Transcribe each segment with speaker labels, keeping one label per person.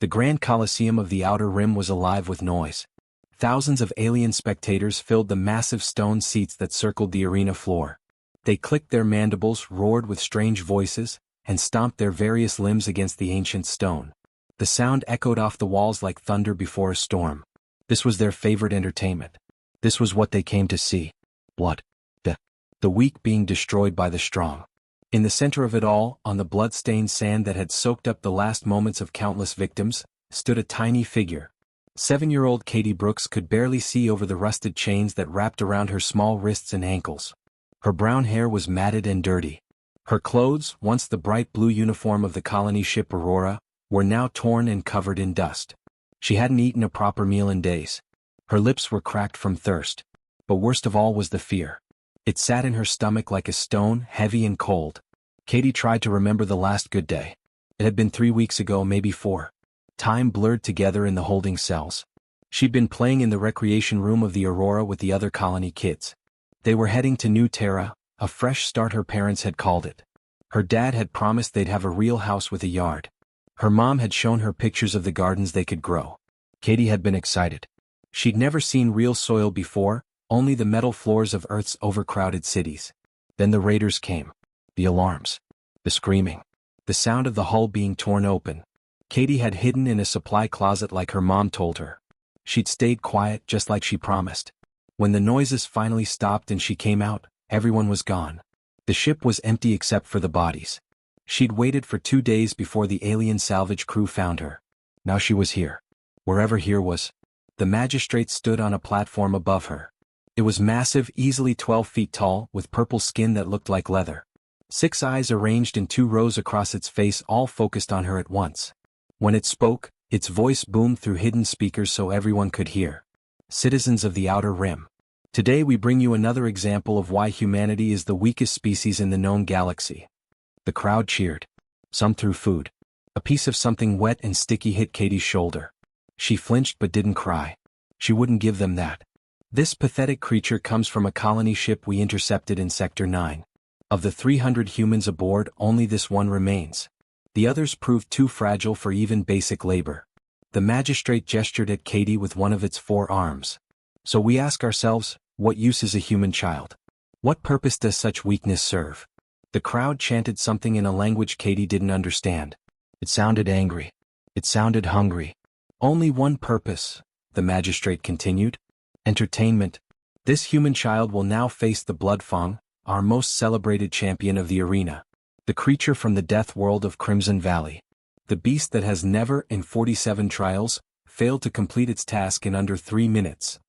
Speaker 1: The Grand Colosseum of the Outer Rim was alive with noise. Thousands of alien spectators filled the massive stone seats that circled the arena floor. They clicked their mandibles, roared with strange voices, and stomped their various limbs against the ancient stone. The sound echoed off the walls like thunder before a storm. This was their favorite entertainment. This was what they came to see. What? The weak being destroyed by the strong. In the center of it all, on the blood-stained sand that had soaked up the last moments of countless victims, stood a tiny figure. 7-year-old Katie Brooks could barely see over the rusted chains that wrapped around her small wrists and ankles. Her brown hair was matted and dirty. Her clothes, once the bright blue uniform of the colony ship Aurora, were now torn and covered in dust. She hadn't eaten a proper meal in days. Her lips were cracked from thirst. But worst of all was the fear. It sat in her stomach like a stone, heavy and cold. Katie tried to remember the last good day. It had been 3 weeks ago, maybe 4. Time blurred together in the holding cells. She'd been playing in the recreation room of the Aurora with the other colony kids. They were heading to New Terra, a fresh start her parents had called it. Her dad had promised they'd have a real house with a yard. Her mom had shown her pictures of the gardens they could grow. Katie had been excited. She'd never seen real soil before, only the metal floors of Earth's overcrowded cities. Then the raiders came. The alarms. The screaming. The sound of the hull being torn open. Katie had hidden in a supply closet like her mom told her. She'd stayed quiet just like she promised. When the noises finally stopped and she came out, everyone was gone. The ship was empty except for the bodies. She'd waited for 2 days before the alien salvage crew found her. Now she was here. Wherever here was. The magistrate stood on a platform above her. It was massive, easily 12 feet tall, with purple skin that looked like leather. 6 eyes arranged in 2 rows across its face, all focused on her at once. When it spoke, its voice boomed through hidden speakers so everyone could hear. Citizens of the Outer Rim. Today we bring you another example of why humanity is the weakest species in the known galaxy. The crowd cheered. Some threw food. A piece of something wet and sticky hit Katie's shoulder. She flinched but didn't cry. She wouldn't give them that. This pathetic creature comes from a colony ship we intercepted in Sector 9. Of the 300 humans aboard, only this one remains. The others proved too fragile for even basic labor. The magistrate gestured at Katie with one of its 4 arms. So we ask ourselves, what use is a human child? What purpose does such weakness serve? The crowd chanted something in a language Katie didn't understand. It sounded angry. It sounded hungry. Only one purpose, the magistrate continued. Entertainment. This human child will now face the Bloodfang, our most celebrated champion of the arena. The creature from the death world of Crimson Valley. The beast that has never, in 47 trials, failed to complete its task in under 3 minutes.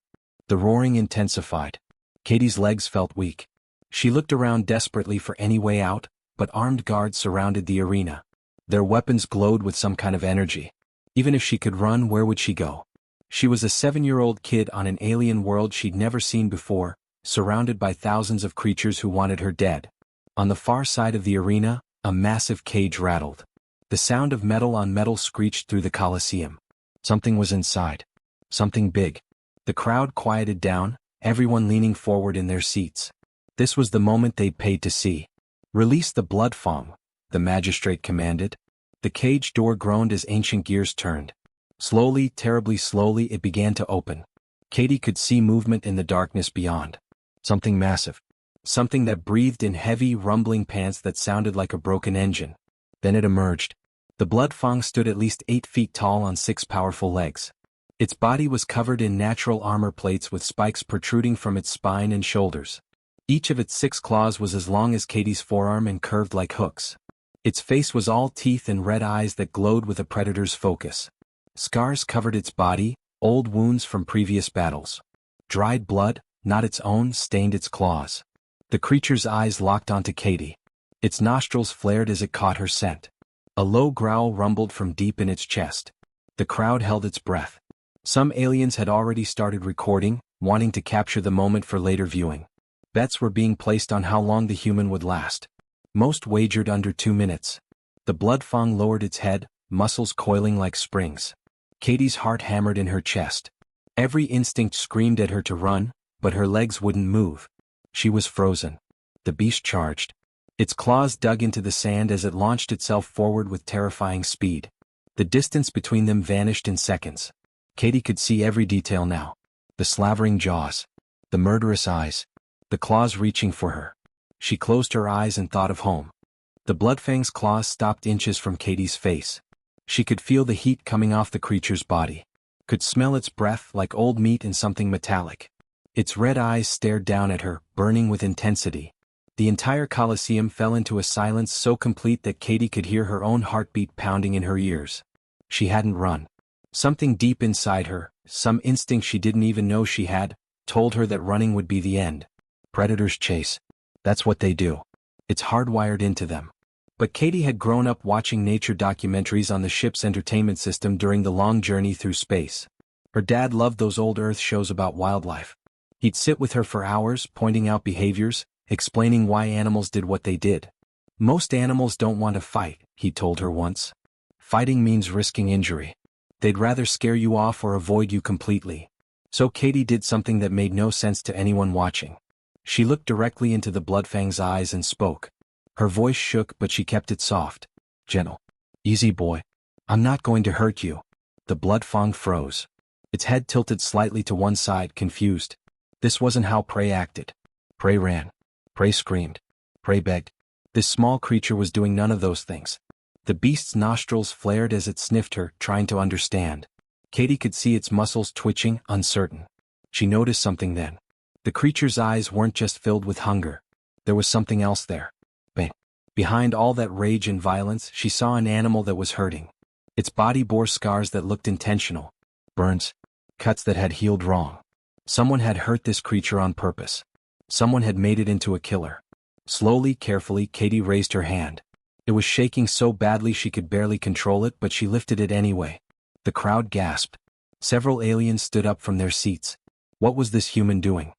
Speaker 1: The roaring intensified. Katie's legs felt weak. She looked around desperately for any way out, but armed guards surrounded the arena. Their weapons glowed with some kind of energy. Even if she could run, where would she go? She was a 7-year-old kid on an alien world she'd never seen before, surrounded by thousands of creatures who wanted her dead. On the far side of the arena, a massive cage rattled. The sound of metal on metal screeched through the Colosseum. Something was inside. Something big. The crowd quieted down, everyone leaning forward in their seats. This was the moment they'd paid to see. Release the Bloodfang, the magistrate commanded. The cage door groaned as ancient gears turned. Slowly, terribly slowly, it began to open. Katie could see movement in the darkness beyond. Something massive. Something that breathed in heavy, rumbling pants that sounded like a broken engine. Then it emerged. The Bloodfang stood at least 8 feet tall on 6 powerful legs. Its body was covered in natural armor plates with spikes protruding from its spine and shoulders. Each of its 6 claws was as long as Katie's forearm and curved like hooks. Its face was all teeth and red eyes that glowed with a predator's focus. Scars covered its body, old wounds from previous battles. Dried blood, not its own, stained its claws. The creature's eyes locked onto Katie. Its nostrils flared as it caught her scent. A low growl rumbled from deep in its chest. The crowd held its breath. Some aliens had already started recording, wanting to capture the moment for later viewing. Bets were being placed on how long the human would last. Most wagered under 2 minutes. The Bloodfang lowered its head, muscles coiling like springs. Katie's heart hammered in her chest. Every instinct screamed at her to run, but her legs wouldn't move. She was frozen. The beast charged. Its claws dug into the sand as it launched itself forward with terrifying speed. The distance between them vanished in seconds. Katie could see every detail now. The slavering jaws. The murderous eyes. The claws reaching for her. She closed her eyes and thought of home. The Bloodfang's claws stopped inches from Katie's face. She could feel the heat coming off the creature's body. Could smell its breath like old meat and something metallic. Its red eyes stared down at her, burning with intensity. The entire Colosseum fell into a silence so complete that Katie could hear her own heartbeat pounding in her ears. She hadn't run. Something deep inside her, some instinct she didn't even know she had, told her that running would be the end. Predators chase. That's what they do. It's hardwired into them. But Katie had grown up watching nature documentaries on the ship's entertainment system during the long journey through space. Her dad loved those old Earth shows about wildlife. He'd sit with her for hours, pointing out behaviors, explaining why animals did what they did. Most animals don't want to fight, he told her once. Fighting means risking injury. They'd rather scare you off or avoid you completely. So Katie did something that made no sense to anyone watching. She looked directly into the Bloodfang's eyes and spoke. Her voice shook, but she kept it soft. Gentle. Easy, boy. I'm not going to hurt you. The Bloodfang froze. Its head tilted slightly to one side, confused. This wasn't how prey acted. Prey ran. Prey screamed. Prey begged. This small creature was doing none of those things. The beast's nostrils flared as it sniffed her, trying to understand. Katie could see its muscles twitching, uncertain. She noticed something then. The creature's eyes weren't just filled with hunger. There was something else there. Behind all that rage and violence, she saw an animal that was hurting. Its body bore scars that looked intentional. Burns. Cuts that had healed wrong. Someone had hurt this creature on purpose. Someone had made it into a killer. Slowly, carefully, Katie raised her hand. It was shaking so badly she could barely control it, but she lifted it anyway. The crowd gasped. Several aliens stood up from their seats. What was this human doing?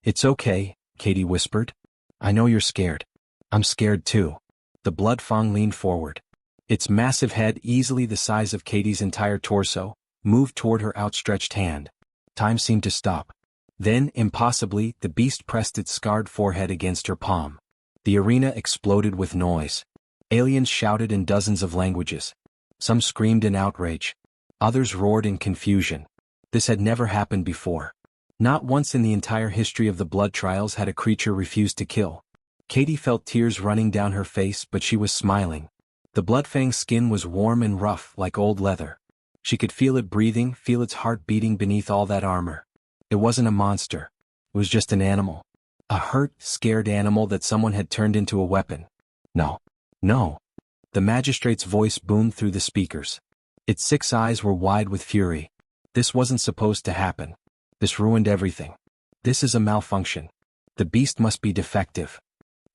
Speaker 1: It's okay, Katie whispered. I know you're scared. I'm scared too. The Bloodfang leaned forward. Its massive head, easily the size of Katie's entire torso, moved toward her outstretched hand. Time seemed to stop. Then, impossibly, the beast pressed its scarred forehead against her palm. The arena exploded with noise. Aliens shouted in dozens of languages. Some screamed in outrage. Others roared in confusion. This had never happened before. Not once in the entire history of the blood trials had a creature refused to kill. Katie felt tears running down her face, but she was smiling. The Bloodfang's skin was warm and rough like old leather. She could feel it breathing, feel its heart beating beneath all that armor. It wasn't a monster. It was just an animal. A hurt, scared animal that someone had turned into a weapon. No. No. The magistrate's voice boomed through the speakers. Its 6 eyes were wide with fury. This wasn't supposed to happen. This ruined everything. This is a malfunction. The beast must be defective.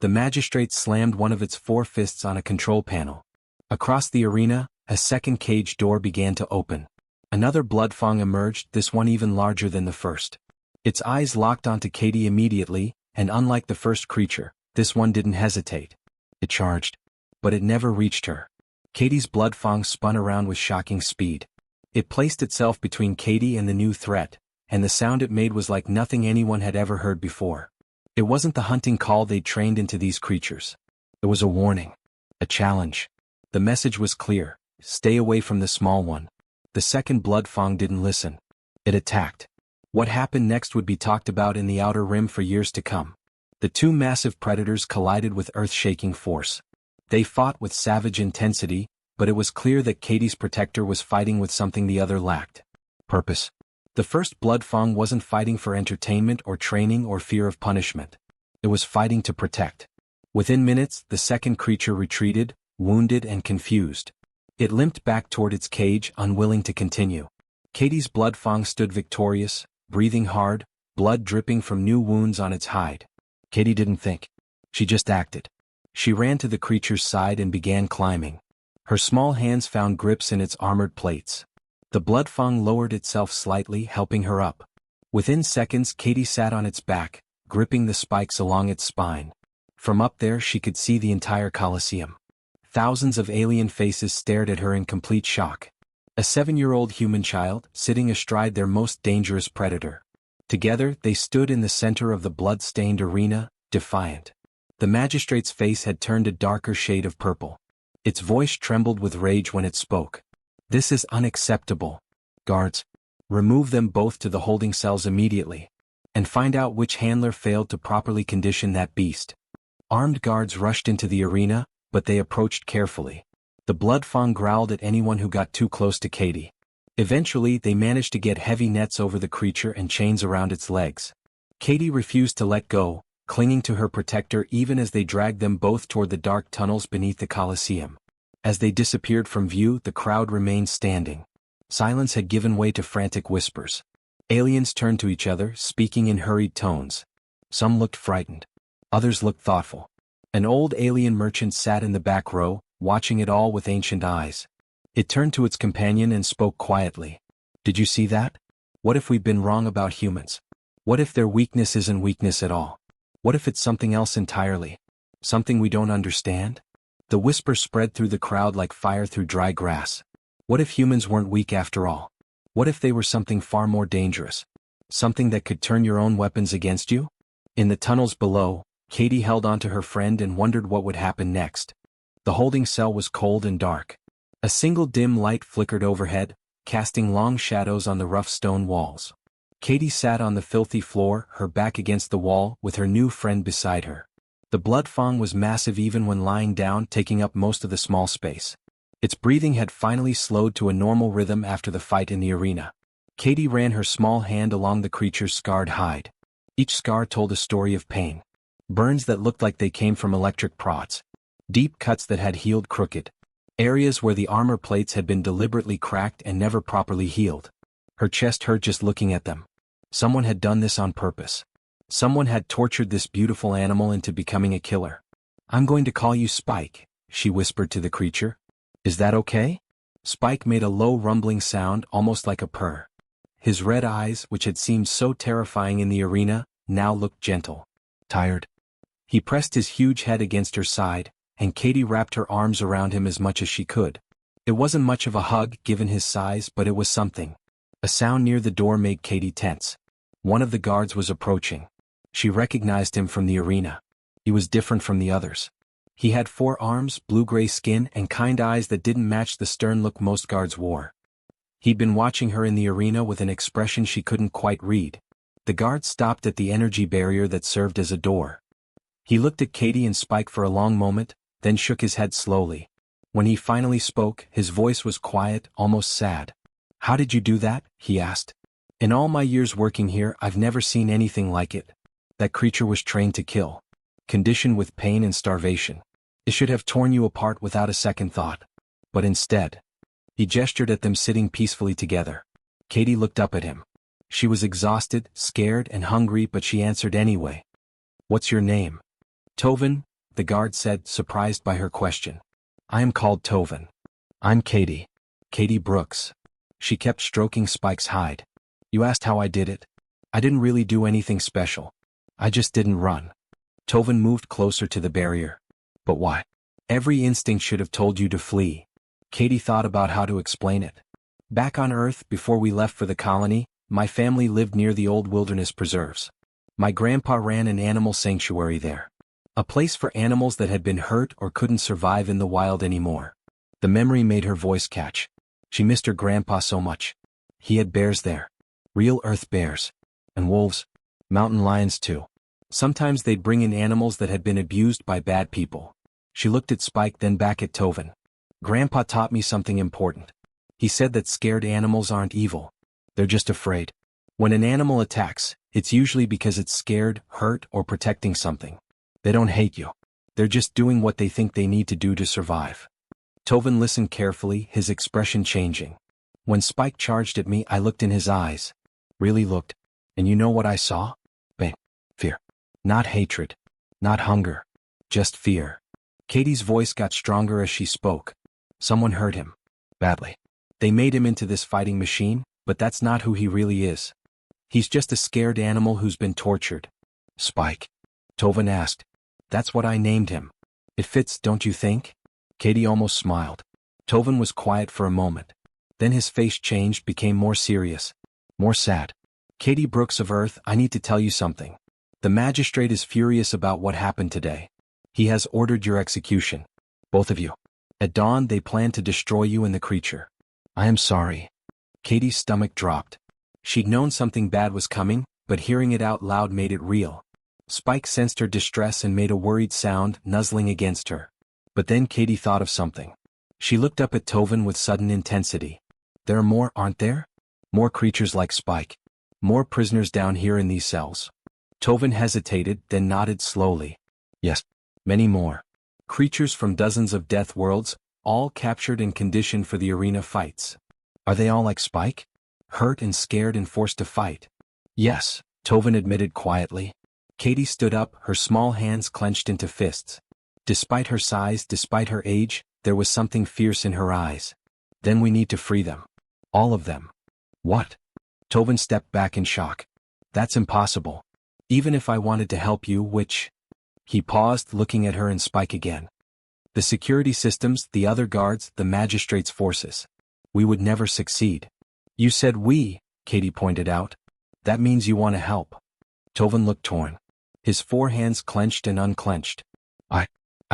Speaker 1: The magistrate slammed one of its 4 fists on a control panel. Across the arena, a second cage door began to open. Another Bloodfang emerged, this one even larger than the first. Its eyes locked onto Katie immediately, and unlike the first creature, this one didn't hesitate. It charged. But it never reached her. Katie's Bloodfang spun around with shocking speed. It placed itself between Katie and the new threat, and the sound it made was like nothing anyone had ever heard before. It wasn't the hunting call they'd trained into these creatures. It was a warning. A challenge. The message was clear. Stay away from the small one. The second Bloodfang didn't listen. It attacked. What happened next would be talked about in the Outer Rim for years to come. The 2 massive predators collided with earth-shaking force. They fought with savage intensity, but it was clear that Katie's protector was fighting with something the other lacked. Purpose. The first Bloodfang wasn't fighting for entertainment or training or fear of punishment. It was fighting to protect. Within minutes, the second creature retreated, wounded and confused. It limped back toward its cage, unwilling to continue. Katie's Bloodfang stood victorious, breathing hard, blood dripping from new wounds on its hide. Katie didn't think. She just acted. She ran to the creature's side and began climbing. Her small hands found grips in its armored plates. The Bloodfang lowered itself slightly, helping her up. Within seconds, Katie sat on its back, gripping the spikes along its spine. From up there she could see the entire Colosseum. Thousands of alien faces stared at her in complete shock. A 7-year-old human child, sitting astride their most dangerous predator. Together, they stood in the center of the blood-stained arena, defiant. The magistrate's face had turned a darker shade of purple. Its voice trembled with rage when it spoke. This is unacceptable. Guards, remove them both to the holding cells immediately. And find out which handler failed to properly condition that beast. Armed guards rushed into the arena, but they approached carefully. The Bloodfang growled at anyone who got too close to Katie. Eventually, they managed to get heavy nets over the creature and chains around its legs. Katie refused to let go, clinging to her protector even as they dragged them both toward the dark tunnels beneath the Colosseum. As they disappeared from view, the crowd remained standing. Silence had given way to frantic whispers. Aliens turned to each other, speaking in hurried tones. Some looked frightened. Others looked thoughtful. An old alien merchant sat in the back row, watching it all with ancient eyes. It turned to its companion and spoke quietly. Did you see that? What if we've been wrong about humans? What if their weakness isn't weakness at all? What if it's something else entirely? Something we don't understand? The whisper spread through the crowd like fire through dry grass. What if humans weren't weak after all? What if they were something far more dangerous? Something that could turn your own weapons against you? In the tunnels below, Katie held onto her friend and wondered what would happen next. The holding cell was cold and dark. A single dim light flickered overhead, casting long shadows on the rough stone walls. Katie sat on the filthy floor, her back against the wall, with her new friend beside her. The Bloodfang was massive even when lying down, taking up most of the small space. Its breathing had finally slowed to a normal rhythm after the fight in the arena. Katie ran her small hand along the creature's scarred hide. Each scar told a story of pain. Burns that looked like they came from electric prods. Deep cuts that had healed crooked. Areas where the armor plates had been deliberately cracked and never properly healed. Her chest hurt just looking at them. Someone had done this on purpose. Someone had tortured this beautiful animal into becoming a killer. I'm going to call you Spike, she whispered to the creature. Is that okay? Spike made a low rumbling sound, almost like a purr. His red eyes, which had seemed so terrifying in the arena, now looked gentle. Tired? He pressed his huge head against her side, and Katie wrapped her arms around him as much as she could. It wasn't much of a hug given his size, but it was something. A sound near the door made Katie tense. One of the guards was approaching. She recognized him from the arena. He was different from the others. He had 4 arms, blue-gray skin, and kind eyes that didn't match the stern look most guards wore. He'd been watching her in the arena with an expression she couldn't quite read. The guard stopped at the energy barrier that served as a door. He looked at Katie and Spike for a long moment, then shook his head slowly. When he finally spoke, his voice was quiet, almost sad. How did you do that? He asked. In all my years working here, I've never seen anything like it. That creature was trained to kill. Conditioned with pain and starvation. It should have torn you apart without a second thought. But instead, he gestured at them sitting peacefully together. Katie looked up at him. She was exhausted, scared, and hungry, but she answered anyway. What's your name? Tovin, the guard said, surprised by her question. I am called Tovin. I'm Katie. Katie Brooks. She kept stroking Spike's hide. You asked how I did it? I didn't really do anything special. I just didn't run. Tovin moved closer to the barrier. But why? Every instinct should have told you to flee. Katie thought about how to explain it. Back on Earth, before we left for the colony, my family lived near the old wilderness preserves. My grandpa ran an animal sanctuary there. A place for animals that had been hurt or couldn't survive in the wild anymore. The memory made her voice catch. She missed her grandpa so much. He had bears there. Real Earth bears. And wolves. Mountain lions too. Sometimes they'd bring in animals that had been abused by bad people. She looked at Spike, then back at Tovin. Grandpa taught me something important. He said that scared animals aren't evil. They're just afraid. When an animal attacks, it's usually because it's scared, hurt, or protecting something. They don't hate you. They're just doing what they think they need to do to survive. Tovin listened carefully, his expression changing. When Spike charged at me, I looked in his eyes. Really looked. And you know what I saw? Pain. Fear. Not hatred. Not hunger. Just fear. Katie's voice got stronger as she spoke. Someone hurt him. Badly. They made him into this fighting machine, but that's not who he really is. He's just a scared animal who's been tortured. Spike? Tovin asked. That's what I named him. It fits, don't you think? Katie almost smiled. Tovin was quiet for a moment. Then his face changed, became more serious. More sad. Katie Brooks of Earth, I need to tell you something. The magistrate is furious about what happened today. He has ordered your execution. Both of you. At dawn, they plan to destroy you and the creature. I am sorry. Katie's stomach dropped. She'd known something bad was coming, but hearing it out loud made it real. Spike sensed her distress and made a worried sound, nuzzling against her. But then Katie thought of something. She looked up at Tovin with sudden intensity. There are more, aren't there? More creatures like Spike. More prisoners down here in these cells. Tovin hesitated, then nodded slowly. Yes, many more. Creatures from dozens of death worlds, all captured and conditioned for the arena fights. Are they all like Spike? Hurt and scared and forced to fight? Yes, Tovin admitted quietly. Katie stood up, her small hands clenched into fists. Despite her size, despite her age, there was something fierce in her eyes. Then we need to free them. All of them. What? Tovin stepped back in shock. That's impossible. Even if I wanted to help you, which... He paused, looking at her and Spike again. The security systems, the other guards, the magistrate's forces. We would never succeed. You said we, Katie pointed out. That means you want to help. Tovin looked torn. His four hands clenched and unclenched. I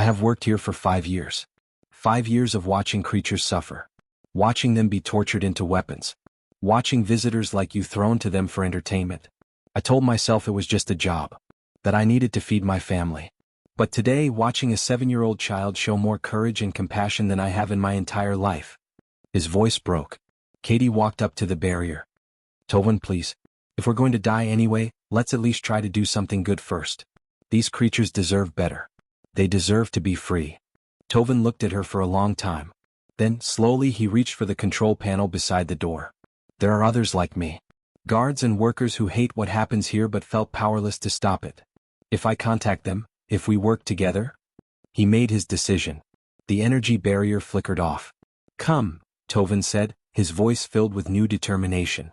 Speaker 1: have worked here for 5 years. 5 years of watching creatures suffer. Watching them be tortured into weapons. Watching visitors like you thrown to them for entertainment. I told myself it was just a job. That I needed to feed my family. But today, watching a 7-year-old child show more courage and compassion than I have in my entire life. His voice broke. Katie walked up to the barrier. Tovin, please. If we're going to die anyway, let's at least try to do something good first. These creatures deserve better. They deserve to be free. Tovin looked at her for a long time. Then, slowly he reached for the control panel beside the door. There are others like me. Guards and workers who hate what happens here but felt powerless to stop it. If I contact them, if we work together? He made his decision. The energy barrier flickered off. Come, Tovin said, his voice filled with new determination.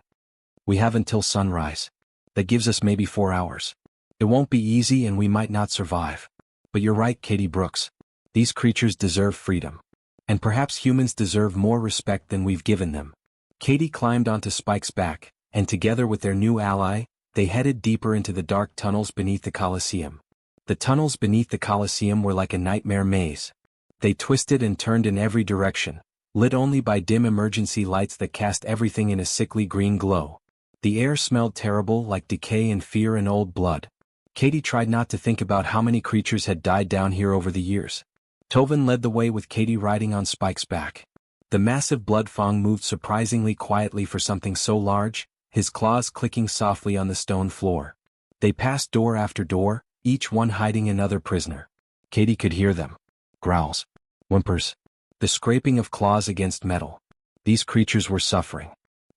Speaker 1: We have until sunrise. That gives us maybe 4 hours. It won't be easy and we might not survive. But you're right, Katie Brooks. These creatures deserve freedom. And perhaps humans deserve more respect than we've given them. Katie climbed onto Spike's back, and together with their new ally, they headed deeper into the dark tunnels beneath the Colosseum. The tunnels beneath the Colosseum were like a nightmare maze. They twisted and turned in every direction, lit only by dim emergency lights that cast everything in a sickly green glow. The air smelled terrible, like decay and fear and old blood. Katie tried not to think about how many creatures had died down here over the years. Tovin led the way with Katie riding on Spike's back. The massive blood fang moved surprisingly quietly for something so large, his claws clicking softly on the stone floor. They passed door after door, each one hiding another prisoner. Katie could hear them. Growls. Whimpers. The scraping of claws against metal. These creatures were suffering.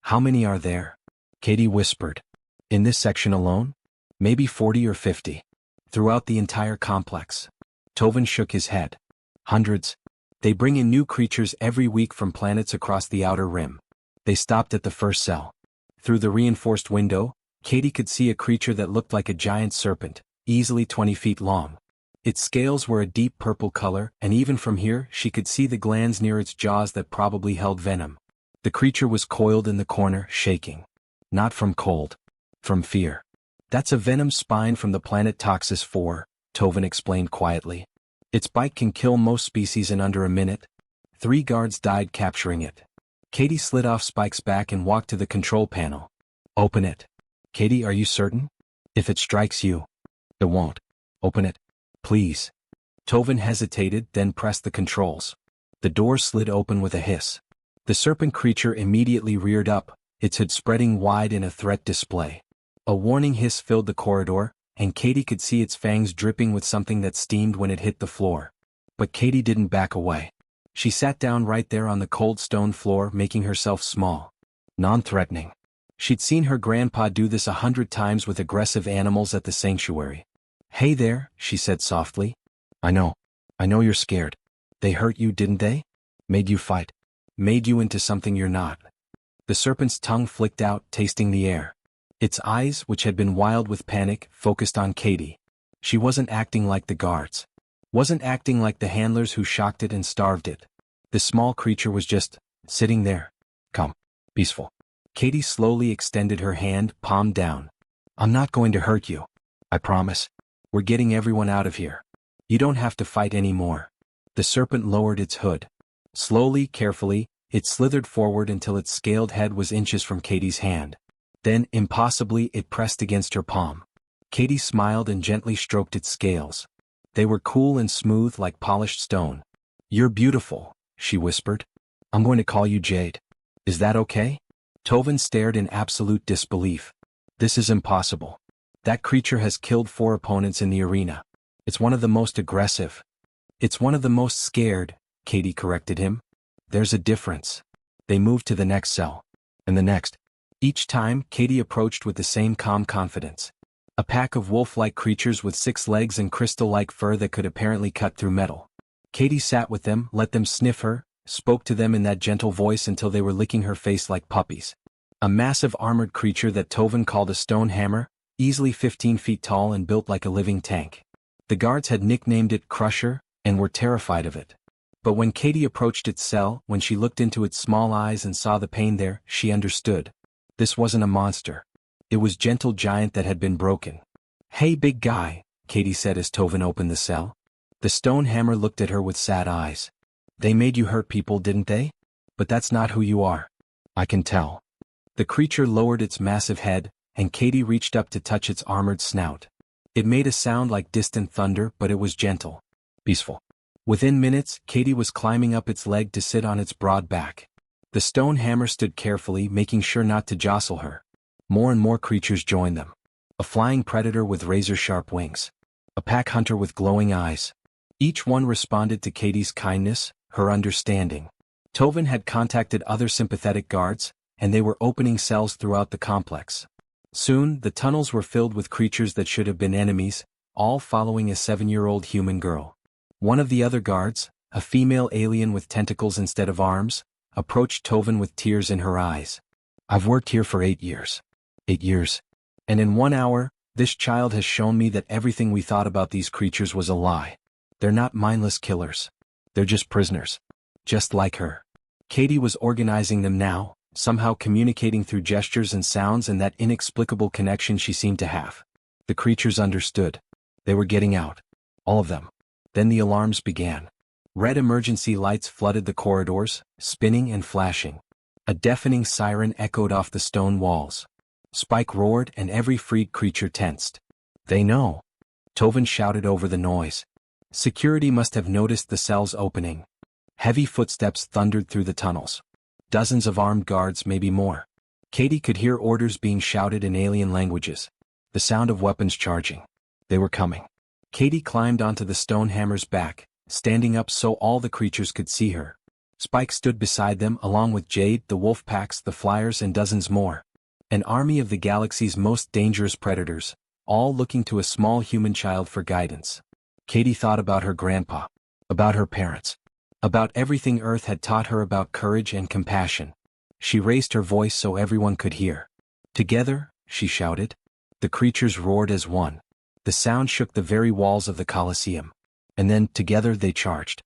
Speaker 1: How many are there? Katie whispered. In this section alone? Maybe 40 or 50. Throughout the entire complex. Tovin shook his head. Hundreds. They bring in new creatures every week from planets across the outer rim. They stopped at the first cell. Through the reinforced window, Katie could see a creature that looked like a giant serpent, easily 20 feet long. Its scales were a deep purple color, and even from here she could see the glands near its jaws that probably held venom. The creature was coiled in the corner, shaking. Not from cold. From fear. That's a venom spine from the planet Toxis 4, Tovin explained quietly. Its bite can kill most species in under a minute. 3 guards died capturing it. Katie slid off Spike's back and walked to the control panel. Open it. Katie, are you certain? If it strikes you. It won't. Open it. Please. Tovin hesitated, then pressed the controls. The door slid open with a hiss. The serpent creature immediately reared up, its head spreading wide in a threat display. A warning hiss filled the corridor, and Katie could see its fangs dripping with something that steamed when it hit the floor. But Katie didn't back away. She sat down right there on the cold stone floor, making herself small. Non-threatening. She'd seen her grandpa do this 100 times with aggressive animals at the sanctuary. Hey there, she said softly. I know you're scared. They hurt you, didn't they? Made you fight. Made you into something you're not. The serpent's tongue flicked out, tasting the air. Its eyes, which had been wild with panic, focused on Katie. She wasn't acting like the guards. Wasn't acting like the handlers who shocked it and starved it. The small creature was just sitting there. Calm. Peaceful. Katie slowly extended her hand, palm down. I'm not going to hurt you. I promise. We're getting everyone out of here. You don't have to fight anymore. The serpent lowered its hood. Slowly, carefully, It slithered forward until its scaled head was inches from Katie's hand. Then, impossibly, it pressed against her palm. Katie smiled and gently stroked its scales. They were cool and smooth like polished stone. "You're beautiful," she whispered. "I'm going to call you Jade. Is that okay?" Tovin stared in absolute disbelief. "This is impossible. That creature has killed 4 opponents in the arena. It's one of the most aggressive." "It's one of the most scared," Katie corrected him. "There's a difference." They moved to the next cell. And the next. Each time, Katie approached with the same calm confidence. A pack of wolf-like creatures with 6 legs and crystal-like fur that could apparently cut through metal. Katie sat with them, let them sniff her, spoke to them in that gentle voice until they were licking her face like puppies. A massive armored creature that Tovin called a stone hammer, easily 15 feet tall and built like a living tank. The guards had nicknamed it Crusher, and were terrified of it. But when Katie approached its cell, when she looked into its small eyes and saw the pain there, she understood. This wasn't a monster. It was gentle giant that had been broken. "Hey big guy," Katie said as Tovin opened the cell. The stone hammer looked at her with sad eyes. "They made you hurt people, didn't they? But that's not who you are. I can tell." The creature lowered its massive head, and Katie reached up to touch its armored snout. It made a sound like distant thunder, but it was gentle. Peaceful. Within minutes, Katie was climbing up its leg to sit on its broad back. The stone hammer stood carefully, making sure not to jostle her. More and more creatures joined them. A flying predator with razor-sharp wings. A pack hunter with glowing eyes. Each one responded to Katie's kindness, her understanding. Tovin had contacted other sympathetic guards, and they were opening cells throughout the complex. Soon, the tunnels were filled with creatures that should have been enemies, all following a 7-year-old human girl. One of the other guards, a female alien with tentacles instead of arms, approached Tovin with tears in her eyes. "I've worked here for 8 years. 8 years. And in 1 hour, this child has shown me that everything we thought about these creatures was a lie. They're not mindless killers. They're just prisoners. Just like her." Katie was organizing them now, somehow communicating through gestures and sounds and that inexplicable connection she seemed to have. The creatures understood. They were getting out. All of them. Then the alarms began. Red emergency lights flooded the corridors, spinning and flashing. A deafening siren echoed off the stone walls. Spike roared and every freed creature tensed. "They know." Tovin shouted over the noise. Security must have noticed the cells opening. Heavy footsteps thundered through the tunnels. Dozens of armed guards, maybe more. Katie could hear orders being shouted in alien languages. The sound of weapons charging. They were coming. Katie climbed onto the stone hammer's back, standing up so all the creatures could see her. Spike stood beside them along with Jade, the wolf packs, the flyers and dozens more. An army of the galaxy's most dangerous predators, all looking to a small human child for guidance. Katie thought about her grandpa. About her parents. About everything Earth had taught her about courage and compassion. She raised her voice so everyone could hear. "Together," she shouted. The creatures roared as one. The sound shook the very walls of the Colosseum. And then, together they charged.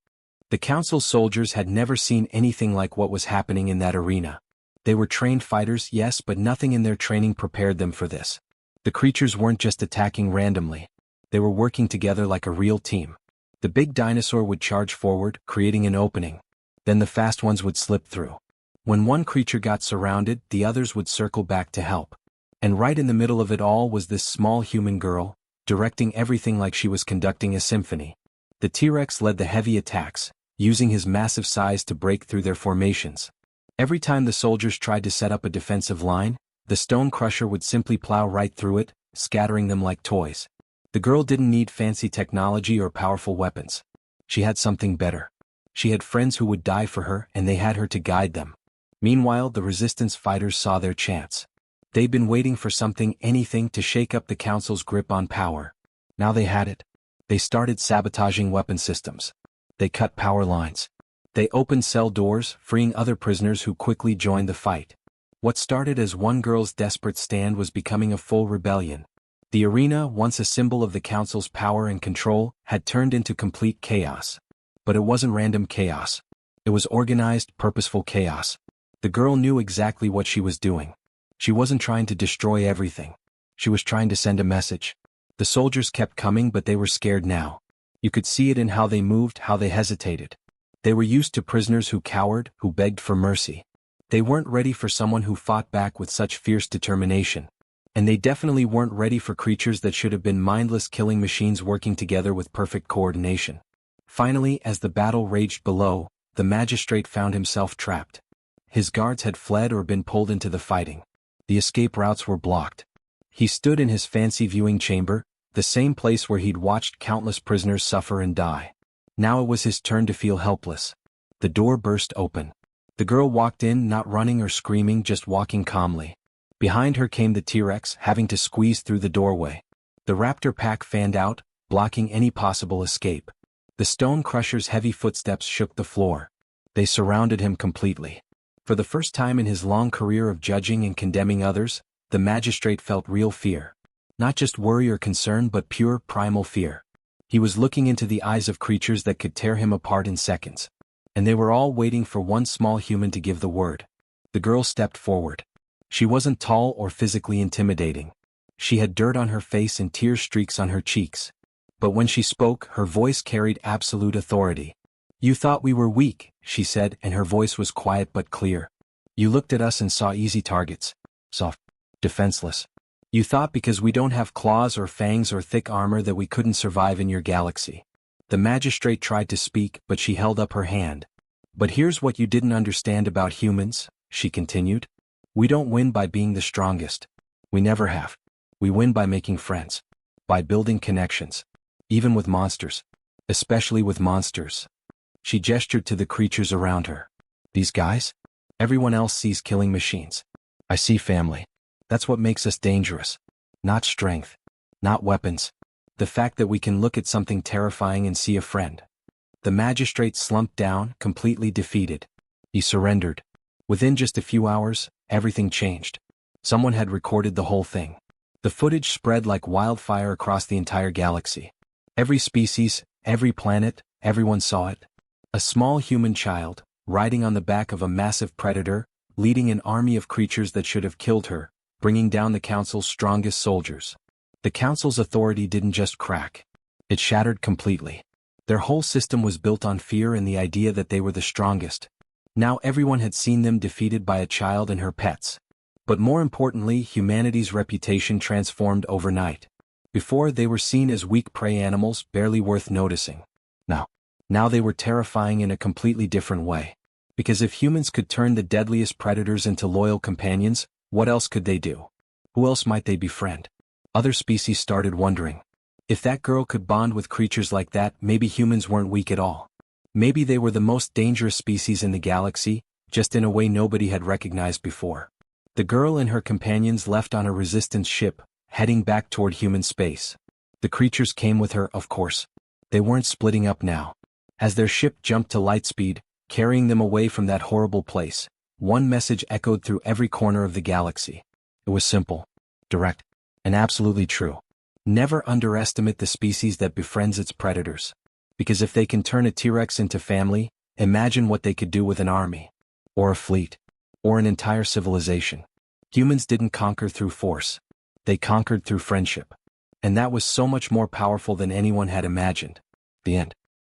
Speaker 1: The Council's soldiers had never seen anything like what was happening in that arena. They were trained fighters, yes, but nothing in their training prepared them for this. The creatures weren't just attacking randomly. They were working together like a real team. The big dinosaur would charge forward, creating an opening. Then the fast ones would slip through. When one creature got surrounded, the others would circle back to help. And right in the middle of it all was this small human girl, directing everything like she was conducting a symphony. The T-Rex led the heavy attacks, using his massive size to break through their formations. Every time the soldiers tried to set up a defensive line, the stone crusher would simply plow right through it, scattering them like toys. The girl didn't need fancy technology or powerful weapons. She had something better. She had friends who would die for her, and they had her to guide them. Meanwhile, the resistance fighters saw their chance. They'd been waiting for something, anything, to shake up the Council's grip on power. Now they had it. They started sabotaging weapon systems. They cut power lines. They opened cell doors, freeing other prisoners who quickly joined the fight. What started as one girl's desperate stand was becoming a full rebellion. The arena, once a symbol of the Council's power and control, had turned into complete chaos. But it wasn't random chaos. It was organized, purposeful chaos. The girl knew exactly what she was doing. She wasn't trying to destroy everything. She was trying to send a message. The soldiers kept coming, but they were scared now. You could see it in how they moved, how they hesitated. They were used to prisoners who cowered, who begged for mercy. They weren't ready for someone who fought back with such fierce determination. And they definitely weren't ready for creatures that should have been mindless killing machines working together with perfect coordination. Finally, as the battle raged below, the magistrate found himself trapped. His guards had fled or been pulled into the fighting. The escape routes were blocked. He stood in his fancy viewing chamber, the same place where he'd watched countless prisoners suffer and die. Now it was his turn to feel helpless. The door burst open. The girl walked in, not running or screaming, just walking calmly. Behind her came the T-Rex, having to squeeze through the doorway. The raptor pack fanned out, blocking any possible escape. The stone crusher's heavy footsteps shook the floor. They surrounded him completely. For the first time in his long career of judging and condemning others, the magistrate felt real fear. Not just worry or concern, but pure, primal fear. He was looking into the eyes of creatures that could tear him apart in seconds. And they were all waiting for one small human to give the word. The girl stepped forward. She wasn't tall or physically intimidating. She had dirt on her face and tear streaks on her cheeks. But when she spoke, her voice carried absolute authority. "You thought we were weak," she said, and her voice was quiet but clear. "You looked at us and saw easy targets. Soft. Defenseless. You thought because we don't have claws or fangs or thick armor that we couldn't survive in your galaxy." The magistrate tried to speak, but she held up her hand. "But here's what you didn't understand about humans," she continued. "We don't win by being the strongest. We never have. We win by making friends. By building connections. Even with monsters. Especially with monsters." She gestured to the creatures around her. "These guys? Everyone else sees killing machines. I see family. That's what makes us dangerous. Not strength. Not weapons. The fact that we can look at something terrifying and see a friend." The magistrate slumped down, completely defeated. He surrendered. Within just a few hours, everything changed. Someone had recorded the whole thing. The footage spread like wildfire across the entire galaxy. Every species, every planet, everyone saw it. A small human child, riding on the back of a massive predator, leading an army of creatures that should have killed her, bringing down the Council's strongest soldiers. The Council's authority didn't just crack. It shattered completely. Their whole system was built on fear and the idea that they were the strongest. Now everyone had seen them defeated by a child and her pets. But more importantly, humanity's reputation transformed overnight. Before, they were seen as weak prey animals, barely worth noticing. Now they were terrifying in a completely different way. Because if humans could turn the deadliest predators into loyal companions, what else could they do? Who else might they befriend? Other species started wondering. If that girl could bond with creatures like that, maybe humans weren't weak at all. Maybe they were the most dangerous species in the galaxy, just in a way nobody had recognized before. The girl and her companions left on a resistance ship, heading back toward human space. The creatures came with her, of course. They weren't splitting up now. As their ship jumped to light speed, carrying them away from that horrible place, one message echoed through every corner of the galaxy. It was simple, direct, and absolutely true. Never underestimate the species that befriends its predators. Because if they can turn a T-Rex into family, imagine what they could do with an army. Or a fleet. Or an entire civilization. Humans didn't conquer through force. They conquered through friendship. And that was so much more powerful than anyone had imagined. The end.